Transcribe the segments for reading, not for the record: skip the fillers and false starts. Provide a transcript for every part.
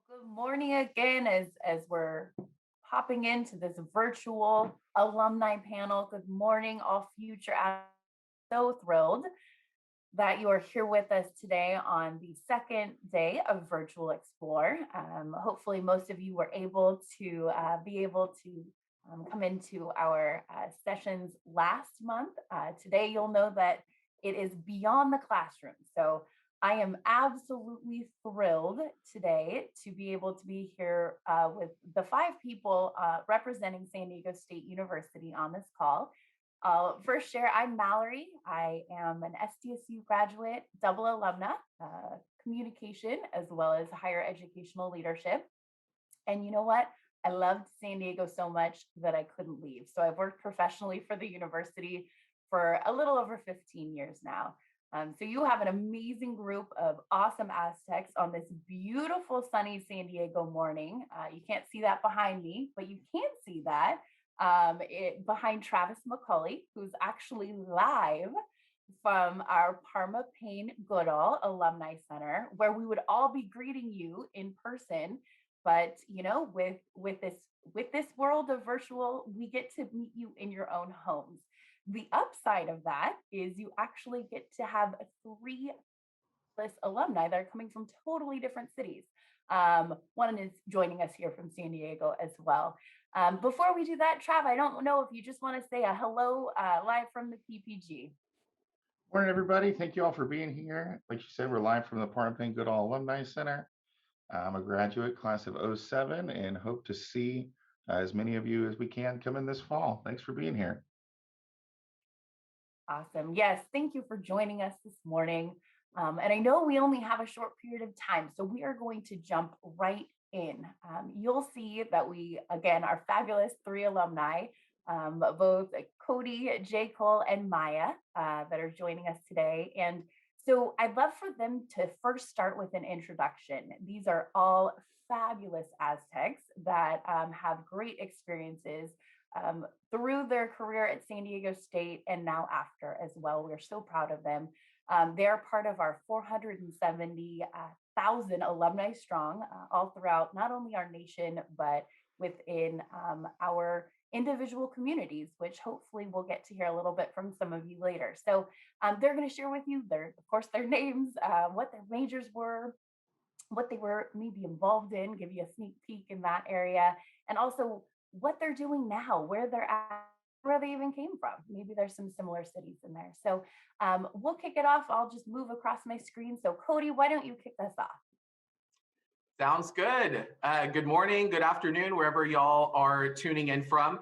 Good morning again as we're hopping into this virtual alumni panel. Good morning, all future athletes. So thrilled that you are here with us today on the second day of Virtual Explore. Hopefully most of you were able to come into our sessions last month. Today you'll know that it is beyond the classroom. So I am absolutely thrilled today to be able to be here with the five people representing San Diego State University on this call. First share, I'm Malerie. I am an SDSU graduate, double alumna, communication, as well as higher educational leadership. And you know what? I loved San Diego so much that I couldn't leave. So I've worked professionally for the university for a little over 15 years now. So you have an amazing group of awesome Aztecs on this beautiful sunny San Diego morning. You can't see that behind me, but you can see that behind Travis McCauley, who's actually live from our Parma Payne Goodall Alumni Center, where we would all be greeting you in person. But you know, with this world of virtual, we get to meet you in your own homes. The upside of that is you actually get to have three alumni that are coming from totally different cities. One is joining us here from San Diego as well. Before we do that, Trav, I don't know if you just want to say a hello live from the PPG. Morning, everybody. Thank you all for being here. Like you said, we're live from the Parma Payne Goodall Alumni Center. I'm a graduate class of 07 and hope to see as many of you as we can come in this fall. Thanks for being here. Awesome. Yes, thank you for joining us this morning. And I know we only have a short period of time, so we are going to jump right in. You'll see that we, again, are fabulous three alumni, both Cody, J. Cole, and Maya that are joining us today. And so I'd love for them to first start with an introduction. These are all fabulous Aztecs that have great experiences through their career at San Diego State and now after as well. We're so proud of them. They're part of our 470,000 alumni strong all throughout not only our nation, but within our individual communities, which hopefully we'll get to hear a little bit from some of you later. So they're going to share with you, of course, their names, what their majors were, what they were maybe involved in, give you a sneak peek in that area, and also what they're doing now, where they're at, where they even came from. Maybe there's some similar cities in there. So we'll kick it off. I'll just move across my screen. So Cody, why don't you kick us off? Sounds good. Good morning, good afternoon, wherever y'all are tuning in from.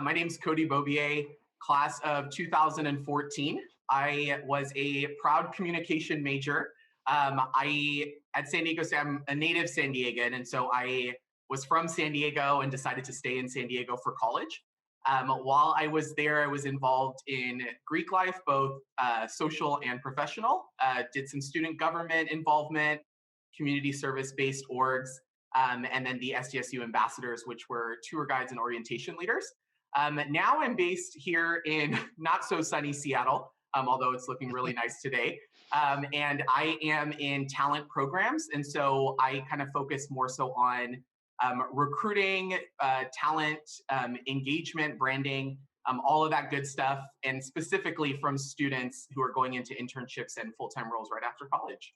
My name's Cody Bobier, class of 2014. I was a proud communication major. At San Diego State, I'm a native San Diegan, and so I was from San Diego and decided to stay in San Diego for college. While I was there, I was involved in Greek life, both social and professional. Did some student government involvement, community service-based orgs, and then the SDSU ambassadors, which were tour guides and orientation leaders. Now I'm based here in not so sunny Seattle, although it's looking really nice today. And I am in talent programs. And so I kind of focus more so on recruiting, talent, engagement, branding, all of that good stuff, and specifically from students who are going into internships and full-time roles right after college.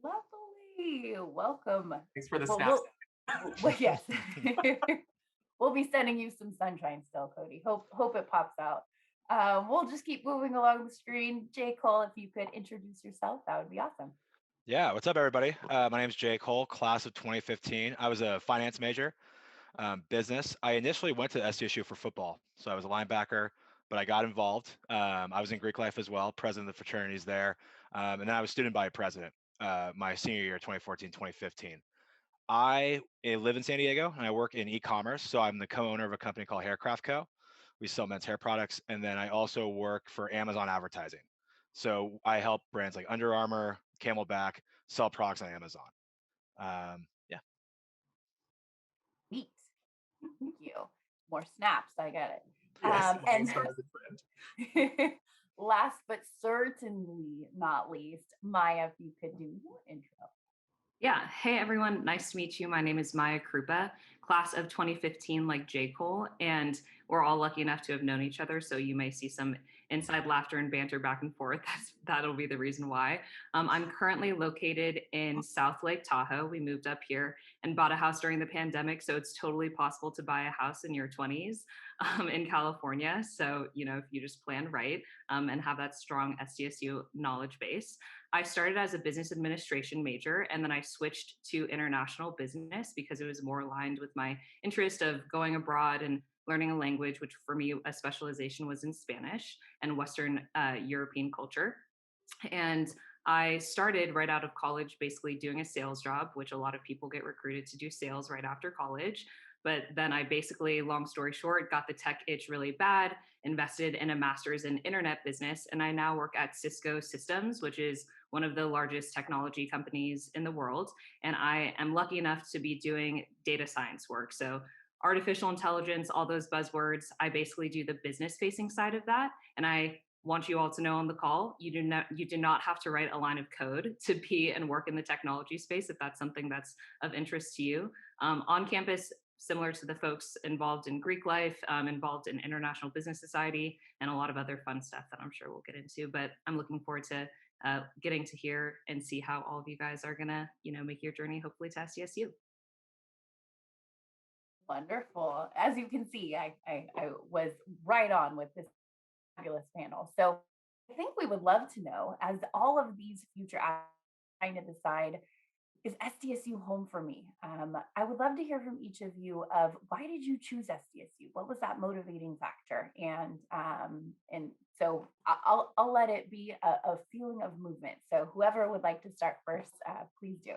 Lovely. Welcome. Thanks for the snaps. Well, yes. We'll be sending you some sunshine still, Cody. Hope it pops out. We'll just keep moving along the screen. J. Cole, if you could introduce yourself, that would be awesome. Yeah, what's up, everybody? My name is J. Cole, class of 2015. I was a finance major, business. I initially went to SDSU for football, so I was a linebacker, but I got involved. I was in Greek life as well, president of the fraternities there, and then I was student body president my senior year, 2014, 2015. I live in San Diego, and I work in e-commerce, so I'm the co-owner of a company called Haircraft Co. We sell men's hair products, and then I also work for Amazon advertising. So I help brands like Under Armour, Camelback sell products on Amazon. Yeah. Neat. Thank you. More snaps. I get it. Yes, and last but certainly not least, Maya, if you could do your intro. Yeah. Hey, everyone. Nice to meet you. My name is Maya Krupa, class of 2015, like J. Cole. And we're all lucky enough to have known each other. So you may see some inside laughter and banter back and forth. That'll be the reason why. I'm currently located in South Lake Tahoe. We moved up here and bought a house during the pandemic. So it's totally possible to buy a house in your 20s in California. So, if you just plan right and have that strong SDSU knowledge base. I started as a business administration major, and then I switched to international business because it was more aligned with my interest of going abroad and learning a language, which for me, a specialization was in Spanish and Western European culture. And I started right out of college basically doing a sales job, which a lot of people get recruited to do sales right after college. But then I basically, long story short, got the tech itch really bad, invested in a master's in internet business, and I now work at Cisco Systems, which is one of the largest technology companies in the world. And I am lucky enough to be doing data science work. So artificial intelligence, all those buzzwords, I basically do the business facing side of that. And I want you all to know on the call, you do not have to write a line of code to be and work in the technology space if that's something that's of interest to you. On campus, similar to the folks involved in Greek life, involved in International Business Society, and a lot of other fun stuff that I'm sure we'll get into. But I'm looking forward to getting to hear and see how all of you guys are gonna, make your journey hopefully to SDSU. Wonderful. As you can see, I was right on with this fabulous panel. So I think we would love to know, as all of these future trying to decide, is SDSU home for me? I would love to hear from each of you of why did you choose SDSU? What was that motivating factor? And so I'll let it be a feeling of movement. So whoever would like to start first, please do.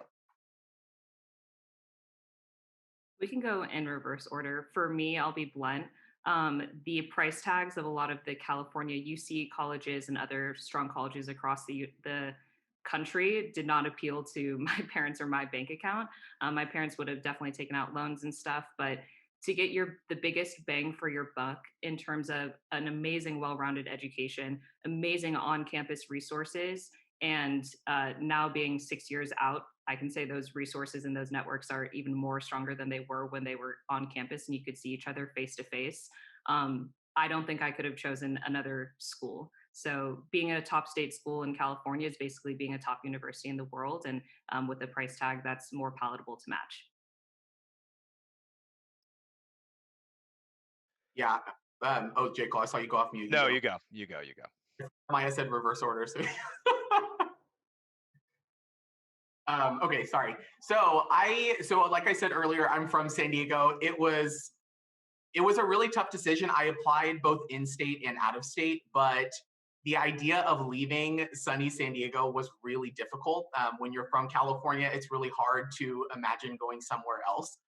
We can go in reverse order. For me, I'll be blunt. The price tags of a lot of the California UC colleges and other strong colleges across the country did not appeal to my parents or my bank account. My parents would have definitely taken out loans and stuff, but to get the biggest bang for your buck in terms of an amazing, well-rounded education, amazing on-campus resources, and now being 6 years out, I can say those resources and those networks are even more stronger than they were when they were on campus and you could see each other face to face. I don't think I could have chosen another school. So being at a top state school in California is basically being a top university in the world, and with a price tag that's more palatable to match. Yeah. Oh, J. Cole, I saw you go off mute. No, you go. Maya said reverse order. So okay, sorry. So like I said earlier, I'm from San Diego. It was a really tough decision. I applied both in-state and out of state, but the idea of leaving sunny San Diego was really difficult. When you're from California, it's really hard to imagine going somewhere else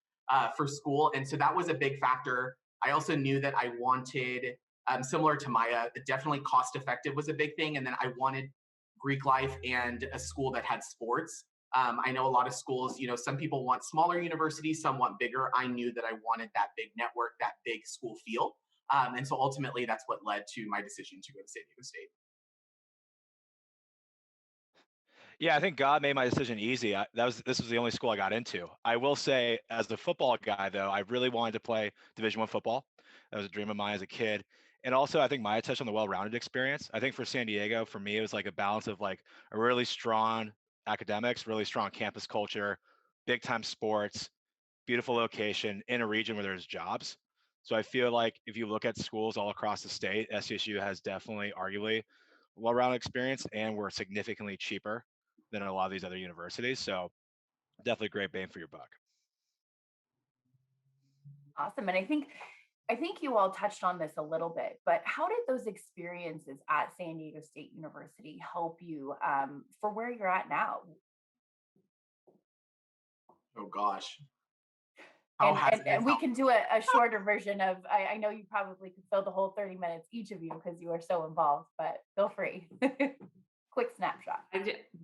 for school. And so that was a big factor. I also knew that I wanted, similar to Maya, definitely cost effective was a big thing. And then I wanted Greek life and a school that had sports. I know a lot of schools, some people want smaller universities, some want bigger. I knew that I wanted that big network, that big school feel. And so ultimately, that's what led to my decision to go to San Diego State. Yeah, I think God made my decision easy. This was the only school I got into. I will say, as a football guy, though, I really wanted to play Division I football. That was a dream of mine as a kid. And also, I think Maya touched on the well-rounded experience. I think for San Diego, for me, it was like a balance of like a really strong academics, really strong campus culture, big-time sports, beautiful location in a region where there's jobs. So I feel like if you look at schools all across the state, SDSU has definitely, arguably, a well-rounded experience, and we're significantly cheaper than a lot of these other universities. So definitely great bang for your buck. Awesome. And I think you all touched on this a little bit, but how did those experiences at San Diego State University help you for where you're at now? Oh gosh. And we can do a shorter version of, I know you probably could fill the whole 30 minutes, each of you, because you are so involved, but feel free. Quick snapshot.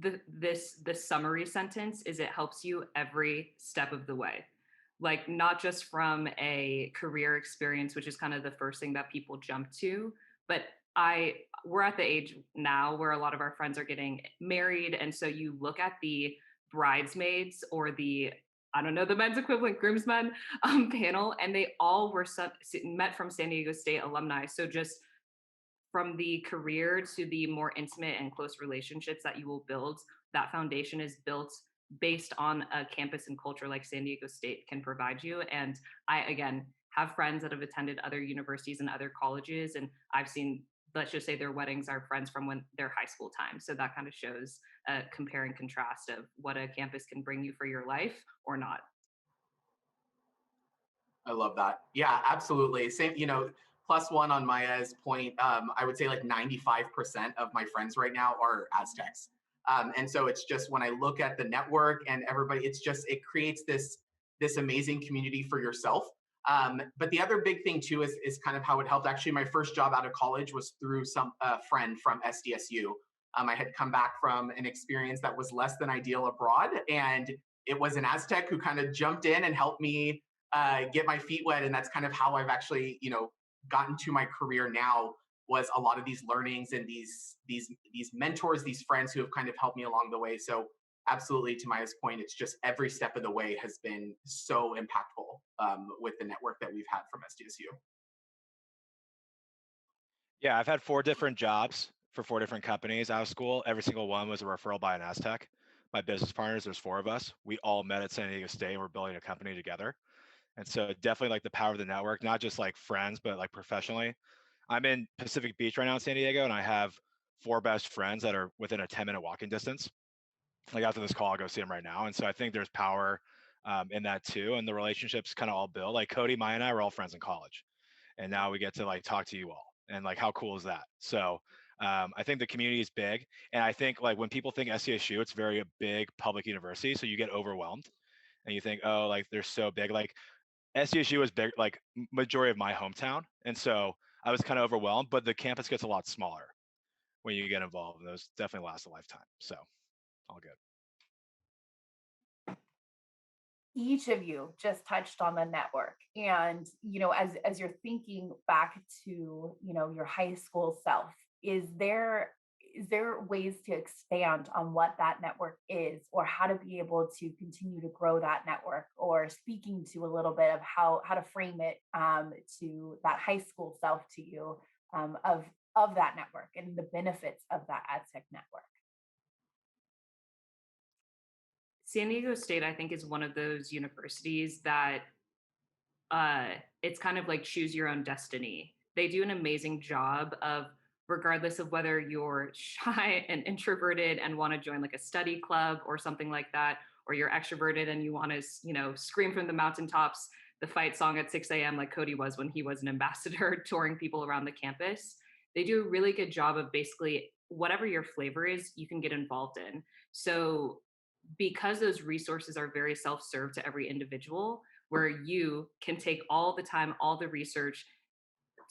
The summary sentence is it helps you every step of the way. Like not just from a career experience, which is kind of the first thing that people jump to, but I we're at the age now where a lot of our friends are getting married. And so you look at the bridesmaids or the, I don't know, the men's equivalent groomsmen panel, and they all were met from San Diego State alumni. So just from the career to the more intimate and close relationships that you will build, that foundation is built based on a campus and culture like San Diego State can provide you. And I, again, have friends that have attended other universities and other colleges, and I've seen, let's just say their weddings are friends from when their high school time. So that kind of shows a compare and contrast of what a campus can bring you for your life or not. I love that. Yeah, absolutely. Same, plus one on Maya's point. I would say like 95% of my friends right now are Aztecs. And so it's just when I look at the network and everybody, it creates this amazing community for yourself. But the other big thing too is kind of how it helped. Actually, my first job out of college was through some friend from SDSU. I had come back from an experience that was less than ideal abroad, and it was an Aztec who kind of jumped in and helped me get my feet wet. And that's kind of how I've actually, gotten to my career now, was a lot of these learnings and these mentors, these friends who have kind of helped me along the way. So absolutely, to Maya's point, it's just every step of the way has been so impactful with the network that we've had from SDSU. Yeah, I've had 4 different jobs for 4 different companies out of school. Every single one was a referral by an Aztec. My business partners, there's 4 of us. We all met at San Diego State and we're building a company together. And so definitely like the power of the network, not just like friends, but like professionally. I'm in Pacific Beach right now in San Diego, and I have 4 best friends that are within a 10-minute walking distance. Like after this call, I'll go see them right now. And so I think there's power in that too. And the relationships kind of all build. Like Cody, Maya, and I were all friends in college. And now we get to like talk to you all. And like, how cool is that? So I think the community is big. And I think like when people think SDSU, it's very a big public university. So you get overwhelmed and you think, oh, like they're so big. Like SDSU is big, like majority of my hometown. And so I was kind of overwhelmed, but the campus gets a lot smaller when you get involved. And those definitely last a lifetime. So all good. Each of you just touched on the network, and as you're thinking back to your high school self, is there ways to expand on what that network is, or how to be able to continue to grow that network, or speaking to a little bit of how to frame it to that high school self to you, of that network and the benefits of that Aztec network? San Diego State, I think, is one of those universities that it's kind of like choose your own destiny. They do an amazing job of, regardless of whether you're shy and introverted and want to join like a study club or something like that, or you're extroverted and you want to, scream from the mountaintops the fight song at 6 a.m. like Cody was when he was an ambassador touring people around the campus. They do a really good job of basically whatever your flavor is, you can get involved in. So because those resources are very self-serve to every individual, where you can take all the time, all the research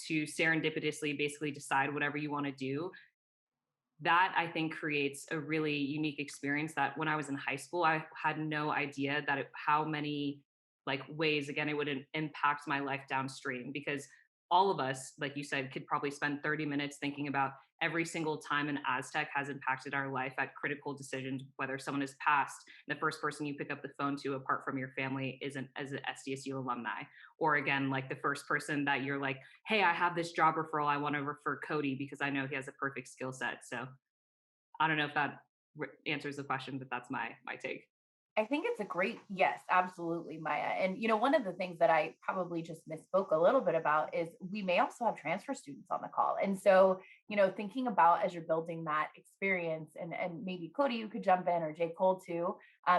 to serendipitously basically decide whatever you want to do, that I think creates a really unique experience that when I was in high school, I had no idea that how many like ways, again, it would impact my life downstream, because all of us, like you said, could probably spend 30 minutes thinking about every single time an Aztec has impacted our life at critical decisions, whether someone has passed, the first person you pick up the phone to apart from your family isn't as an SDSU alumni. Or again, like the first person that you're like, hey, I have this job referral, I want to refer Cody because I know he has a perfect skill set. So I don't know if that answers the question, but that's my take. I think it's a great, yes, absolutely, Maya. And, one of the things that I probably just misspoke a little bit about is we may also have transfer students on the call. And so, thinking about as you're building that experience, and maybe Cody, you could jump in, or J. Cole too,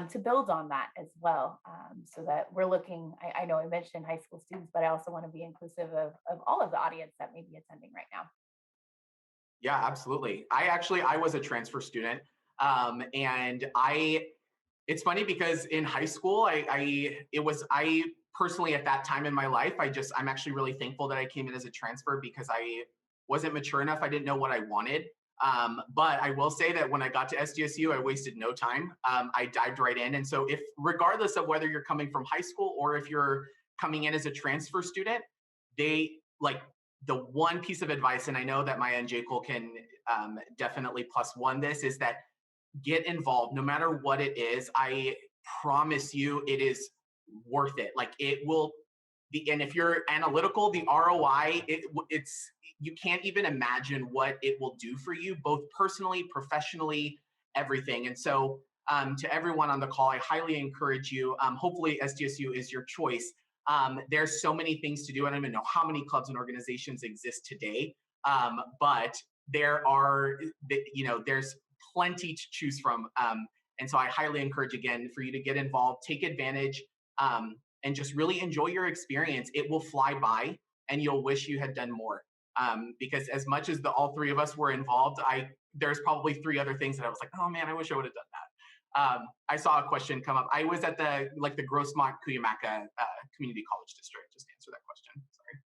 to build on that as well. So that we're looking, I know I mentioned high school students, but I also want to be inclusive of all of the audience that may be attending right now. Yeah, absolutely. I was a transfer student. And it's funny because in high school, I personally at that time in my life, I'm actually really thankful that I came in as a transfer, because I wasn't mature enough. I didn't know what I wanted. But I will say that when I got to SDSU, I wasted no time. I dived right in. And so regardless of whether you're coming from high school or if you're coming in as a transfer student, the one piece of advice, and I know that Maya and J. Cole can definitely +1 this, is that get involved no matter what it is. I promise you it is worth it. Like it will be, and if you're analytical, the ROI, it's, you can't even imagine what it will do for you, both personally, professionally, everything. And so to everyone on the call, I highly encourage you. Hopefully SDSU is your choice. There's so many things to do. I don't even know how many clubs and organizations exist today, but there are, there's plenty to choose from. And so I highly encourage, again, for you to get involved, take advantage, and just really enjoy your experience. It will fly by and you'll wish you had done more. Because as much as all three of us were involved, there's probably 3 other things that I was like, oh man, I wish I would have done that. I saw a question come up. I was at the Grossmont Cuyamaca Community College District. Just answer that question. Sorry.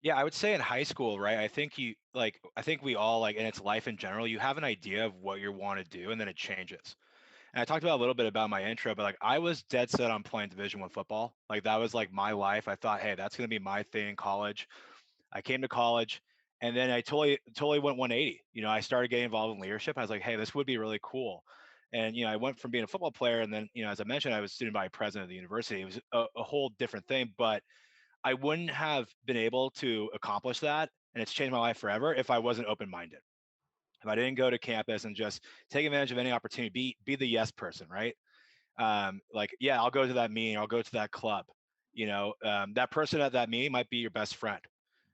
Yeah, I would say in high school, right? I think I think we all, like, in its life in general, you have an idea of what you want to do, and then it changes. And I talked about a little bit about my intro, but like I was dead set on playing Division One football. Like that was like my life. I thought, hey, that's gonna be my thing in college. I came to college, and then I totally went 180. I started getting involved in leadership. I was like, hey, this would be really cool. And I went from being a football player, and then as I mentioned, I was student body president of the university. It was a whole different thing, but I wouldn't have been able to accomplish that, and it's changed my life forever if I wasn't open-minded. If I didn't go to campus and just take advantage of any opportunity, be the yes person, right? Like, yeah, I'll go to that meeting, I'll go to that club. That person at that meeting might be your best friend.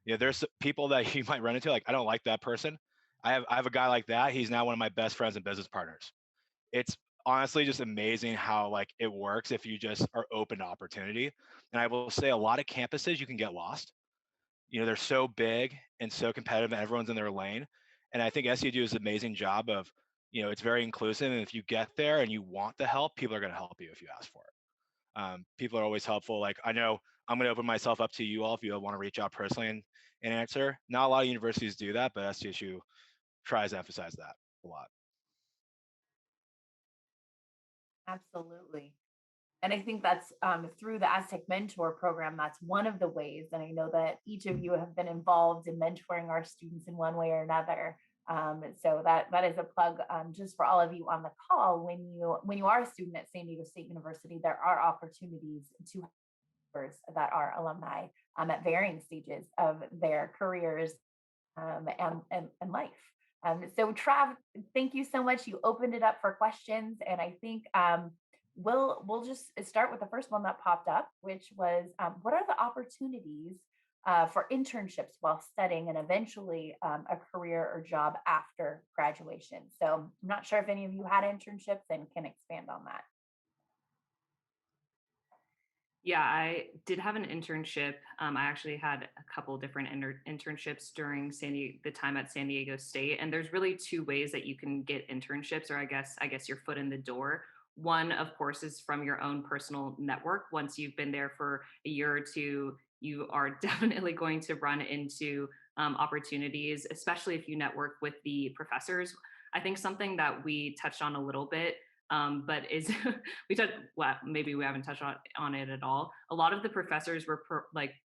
There's people that you might run into, like, I don't like that person. I have a guy like that. He's now one of my best friends and business partners. It's honestly just amazing how like it works if you just are open to opportunity. And I will say a lot of campuses you can get lost. They're so big and so competitive and everyone's in their lane. And I think SU does an amazing job of, it's very inclusive. And if you get there and you want the help, people are going to help you if you ask for it. People are always helpful. Like, I know I'm going to open myself up to you all if you want to reach out personally and answer. Not a lot of universities do that, but SDSU tries to emphasize that a lot. Absolutely. And I think that's through the Aztec Mentor program, that's one of the ways. And I know that each of you have been involved in mentoring our students in one way or another. So that is a plug just for all of you on the call. When you are a student at San Diego State University, there are opportunities to that are alumni at varying stages of their careers and life. So Trav, thank you so much. You opened it up for questions, and I think we'll just start with the first one that popped up, which was what are the opportunities for internships while studying and eventually a career or job after graduation? So I'm not sure if any of you had internships and can expand on that. Yeah, I did have an internship. I actually had a couple different internships during the time at San Diego State. And there's really 2 ways that you can get internships, or I guess your foot in the door. One, of course, is from your own personal network. Once you've been there for a year or 2, you are definitely going to run into opportunities, especially if you network with the professors. I think something that we touched on a little bit, but is maybe we haven't touched on it at all. A lot of the professors were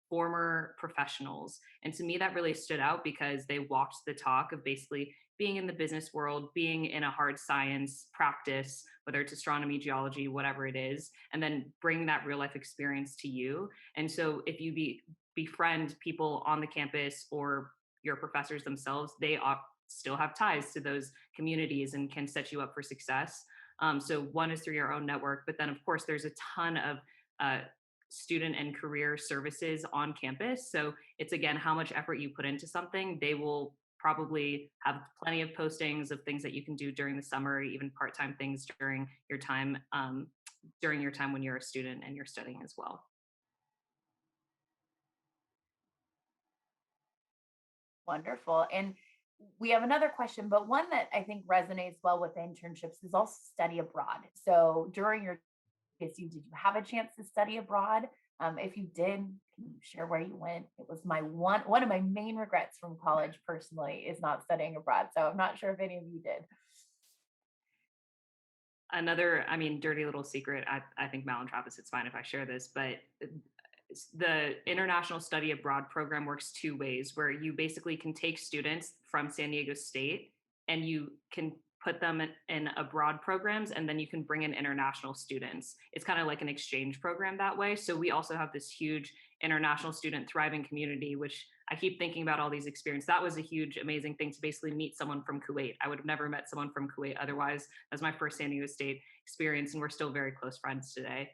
former professionals, and to me that really stood out because they walked the talk of basically being in the business world, being in a hard science practice, whether it's astronomy, geology, whatever it is, and then bring that real life experience to you. And so if you befriend people on the campus or your professors themselves, they still have ties to those communities and can set you up for success. So one is through your own network, but then of course there's a ton of student and career services on campus. So it's, again, how much effort you put into something. They will probably have plenty of postings of things that you can do during the summer, even part-time things during your time when you're a student and you're studying as well. Wonderful. And we have another question, but one that I think resonates well with internships is also study abroad. So during your did you have a chance to study abroad? If you did, can you share where you went? It was one of my main regrets from college personally is not studying abroad. So I'm not sure if any of you did. Another, dirty little secret. I think Mal and Travis, it's fine if I share this, but the international study abroad program works two ways, where you basically can take students from San Diego State and you can put them in abroad programs, and then you can bring in international students. It's kind of like an exchange program that way. So we also have this huge international student thriving community, which I keep thinking about all these experiences. That was a huge, amazing thing to basically meet someone from Kuwait. I would have never met someone from Kuwait otherwise. That was my first San Diego State experience, and we're still very close friends today.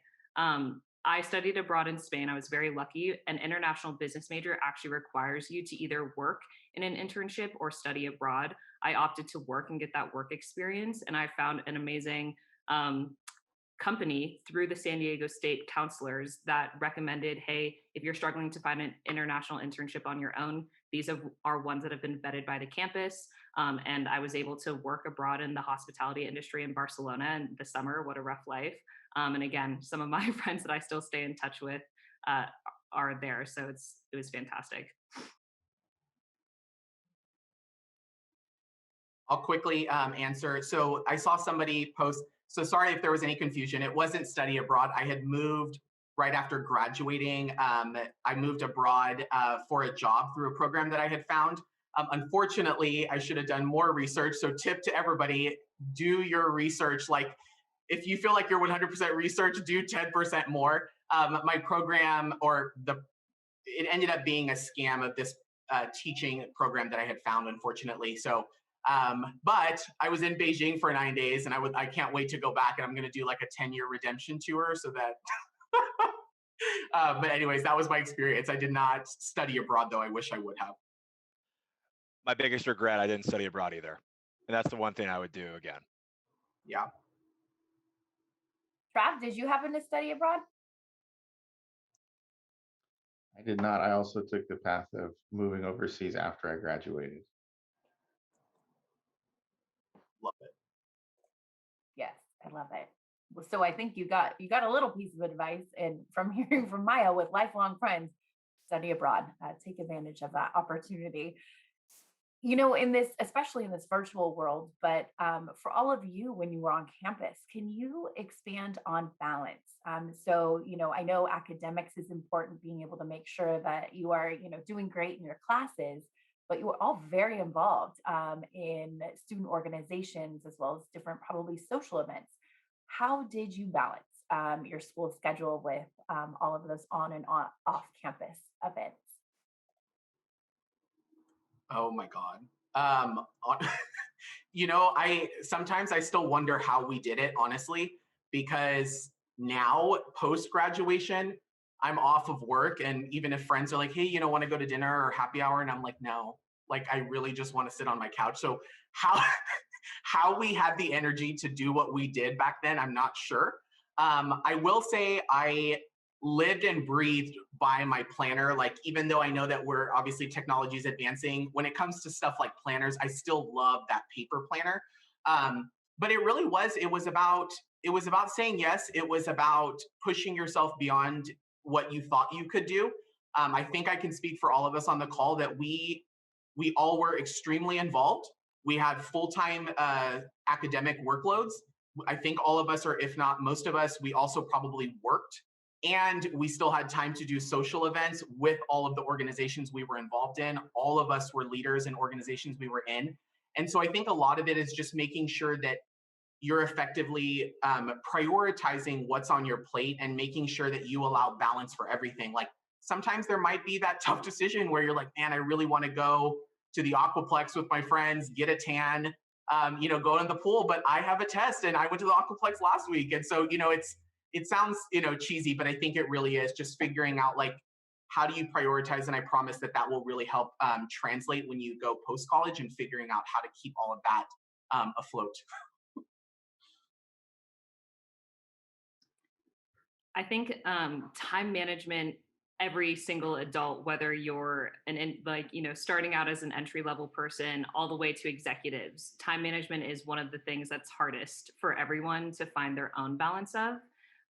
I studied abroad in Spain. I was very lucky. An international business major actually requires you to either work in an internship or study abroad. I opted to work and get that work experience, and I found an amazing company through the San Diego State counselors that recommended, hey, if you're struggling to find an international internship on your own, these are ones that have been vetted by the campus. And I was able to work abroad in the hospitality industry in Barcelona in the summer. What a rough life. And again, some of my friends that I still stay in touch with are there. So it was fantastic. I'll quickly answer. So I saw somebody post, so sorry if there was any confusion. It wasn't study abroad. I had moved right after graduating. I moved abroad for a job through a program that I had found. Unfortunately, I should have done more research. So tip to everybody, do your research. Like if you feel like you're 100% research, do 10% more. My program it ended up being a scam of this teaching program that I had found, unfortunately. So but I was in Beijing for 9 days, and I can't wait to go back, and I'm going to do like a 10-year redemption tour so that but anyways, that was my experience. I did not study abroad, though. I wish I would have. My biggest regret, I didn't study abroad either. And that's the one thing I would do again. Yeah. Trav, did you happen to study abroad? I did not. I also took the path of moving overseas after I graduated. Love it. Yes, I love it. Well, so I think you got a little piece of advice, and from hearing from Maya, with lifelong friends, study abroad. Take advantage of that opportunity. You know, especially in this virtual world, but for all of you, when you were on campus, can you expand on balance? So, you know, I know academics is important, being able to make sure that you are, you know, doing great in your classes, but you were all very involved in student organizations as well as different, probably social events. How did you balance your school schedule with all of those on and off campus events? Oh my God. You know, sometimes I still wonder how we did it, honestly, because now post graduation, I'm off of work, and even if friends are like, hey, you know, want to go to dinner or happy hour, and I'm like, no, like I really just want to sit on my couch. So how how we had the energy to do what we did back then, I'm not sure. I will say I lived and breathed by my planner. Like, even though I know that we're obviously technology is advancing, when it comes to stuff like planners, I still love that paper planner. But it was about saying yes. It was about pushing yourself beyond what you thought you could do. I think I can speak for all of us on the call that we all were extremely involved. We had full-time academic workloads. I think all of us, or if not most of us, we also probably worked. And we still had time to do social events with all of the organizations we were involved in. All of us were leaders in organizations we were in. And so I think a lot of it is just making sure that you're effectively prioritizing what's on your plate and making sure that you allow balance for everything. Like sometimes there might be that tough decision where you're like, man, I really want to go to the Aquaplex with my friends, get a tan, you know, go in the pool, but I have a test and I went to the Aquaplex last week. And so, you know, it sounds, you know, cheesy, but I think it really is just figuring out like, how do you prioritize? And I promise that will really help translate when you go post-college, and figuring out how to keep all of that afloat. I think time management, every single adult, whether you're starting out as an entry level person all the way to executives, time management is one of the things that's hardest for everyone to find their own balance of.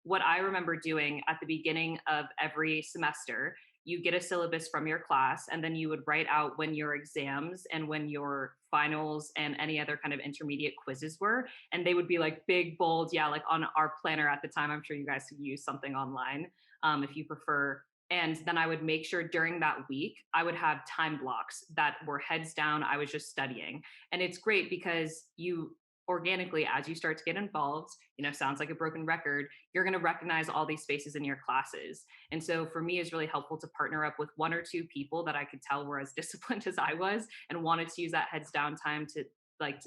What I remember doing at the beginning of every semester, you get a syllabus from your class, and then you would write out when your exams and when your finals and any other kind of intermediate quizzes were. And they would be like big, bold, like on our planner at the time. I'm sure you guys could use something online if you prefer And then I would make sure during that week, I would have time blocks that were heads down. I was just studying. And it's great because you organically, as you start to get involved, sounds like a broken record, you're going to recognize all these spaces in your classes. And so for me, it's really helpful to partner up with one or two people that I could tell were as disciplined as I was and wanted to use that heads down time to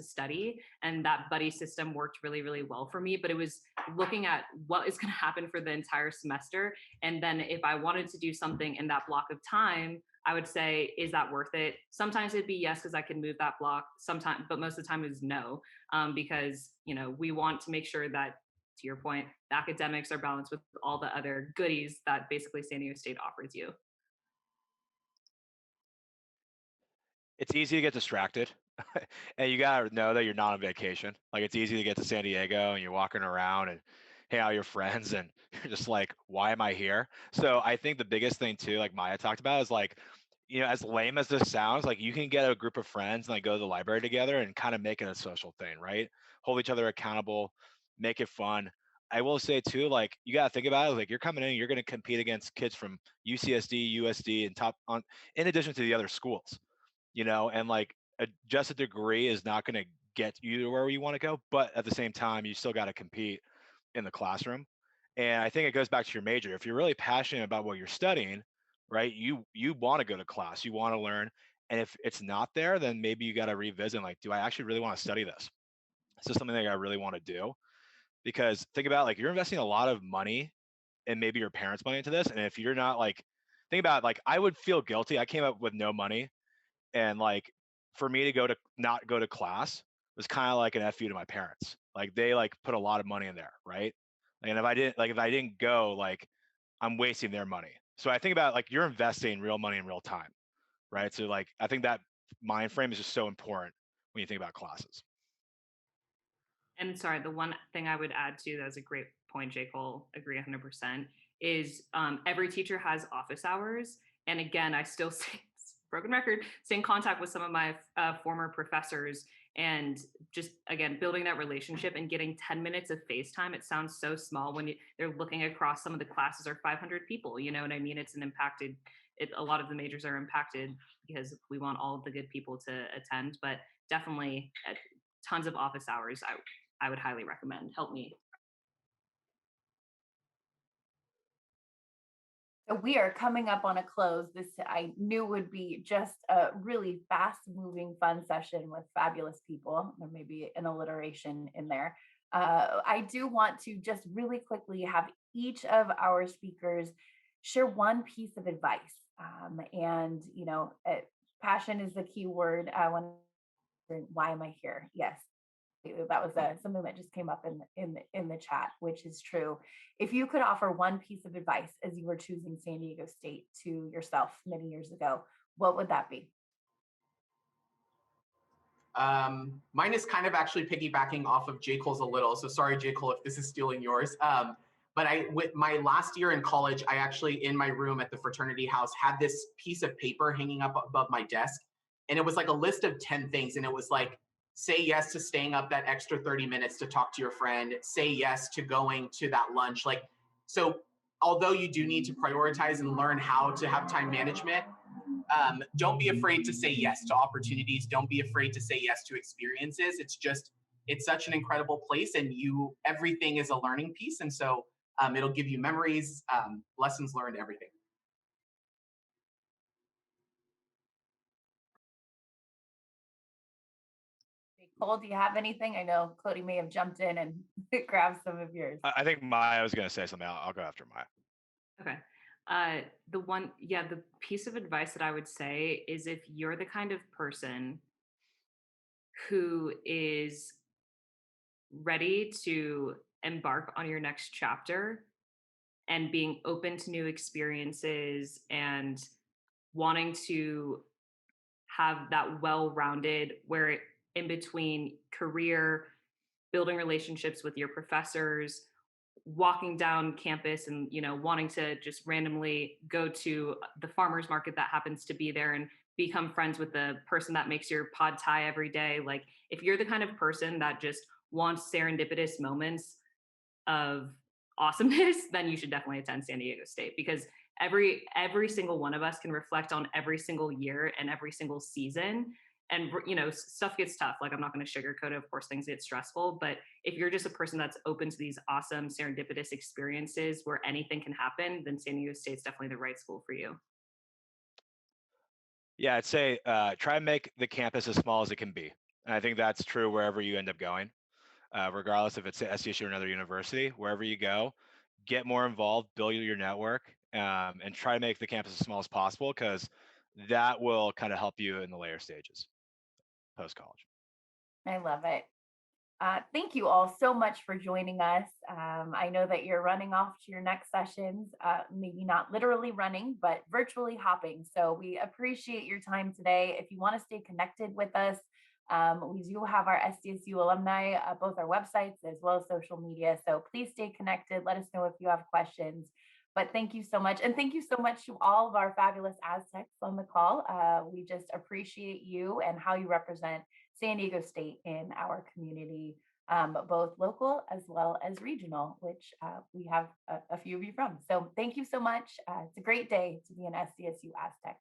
study. And that buddy system worked really, really well for me. But it was looking at what is going to happen for the entire semester. And then if I wanted to do something in that block of time, I would say, is that worth it? Sometimes it'd be yes, because I can move that block. Sometimes, but most of the time it was no, because we want to make sure that, to your point, the academics are balanced with all the other goodies that basically San Diego State offers you. It's easy to get distracted. And you gotta know that you're not on vacation. Like, it's easy to get to San Diego and you're walking around and hang out with your friends and you're just like, why am I here? So I think the biggest thing too, like Maya talked about, is like, as lame as this sounds, like you can get a group of friends and like go to the library together and kind of make it a social thing, right? Hold each other accountable, make it fun. I will say too, like you gotta think about it, like you're coming in, you're gonna compete against kids from UCSD, USD, and in addition to the other schools, and like just a degree is not going to get you to where you want to go, but at the same time you still got to compete in the classroom. And I think it goes back to your major. If you're really passionate about what you're studying, right, you want to go to class, you want to learn. And if it's not there, then maybe you got to revisit, like, do I actually really want to study this? Is this something that I really want to do? Because think about, like, you're investing a lot of money and maybe your parents' money into this, and if you're not, like, think about, like, I would feel guilty. I came up with no money, and like for me to not go to class was kind of like an fu to my parents. Like, they like put a lot of money in there, right? And if I didn't go, like, I'm wasting their money. So I think about, like, you're investing real money in real time, right? So like I think that mind frame is just so important when you think about classes. And sorry, the one thing I would add to that is a great point, J. Cole, agree 100%, is every teacher has office hours. And again, I still say, broken record, stay in contact with some of my former professors, and just, again, building that relationship and getting 10 minutes of FaceTime. It sounds so small when they're looking across, some of the classes are 500 people, you know what I mean? It's a lot of the majors are impacted because we want all of the good people to attend, but definitely tons of office hours. I would highly recommend. Help me. So we are coming up on a close. This I knew would be just a really fast-moving, fun session with fabulous people. There may be an alliteration in there. I do want to just really quickly have each of our speakers share one piece of advice. Passion is the key word. Why am I here? Yes, that was something that just came up in the chat, which is true. If you could offer one piece of advice as you were choosing San Diego State to yourself many years ago, what would that be? Mine is kind of actually piggybacking off of J. Cole's a little. So sorry, J. Cole, if this is stealing yours. But with my last year in college, I actually, in my room at the fraternity house, had this piece of paper hanging up above my desk. And it was like a list of 10 things. And it was like, say yes to staying up that extra 30 minutes to talk to your friend, say yes to going to that lunch. Like, so although you do need to prioritize and learn how to have time management, don't be afraid to say yes to opportunities. Don't be afraid to say yes to experiences. It's such an incredible place, and everything is a learning piece. And so it'll give you memories, lessons learned, everything. Cole, do you have anything? I know Cody may have jumped in and grabbed some of yours. I think Maya was going to say something. I'll go after Maya. Okay. The piece of advice that I would say is, if you're the kind of person who is ready to embark on your next chapter and being open to new experiences and wanting to have that well-rounded, where in between career, building relationships with your professors, walking down campus and wanting to just randomly go to the farmers market that happens to be there and become friends with the person that makes your pad thai every day. Like, if you're the kind of person that just wants serendipitous moments of awesomeness, then you should definitely attend San Diego State, because every single one of us can reflect on every single year and every single season. And stuff gets tough. Like, I'm not going to sugarcoat it. Of course, things get stressful. But if you're just a person that's open to these awesome serendipitous experiences where anything can happen, then San Diego State's definitely the right school for you. Yeah, I'd say try and make the campus as small as it can be. And I think that's true wherever you end up going, regardless if it's at SDSU or another university. Wherever you go, get more involved, build your network, and try to make the campus as small as possible, because that will kind of help you in the later stages post-college. I love it. Thank you all so much for joining us. I know that you're running off to your next sessions, maybe not literally running, but virtually hopping. So we appreciate your time today. If you want to stay connected with us, we do have our SDSU alumni, both our websites as well as social media. So please stay connected. Let us know if you have questions. But thank you so much. And thank you so much to all of our fabulous Aztecs on the call. We just appreciate you and how you represent San Diego State in our community, both local as well as regional, which we have a few of you from. So thank you so much. It's a great day to be an SDSU Aztec.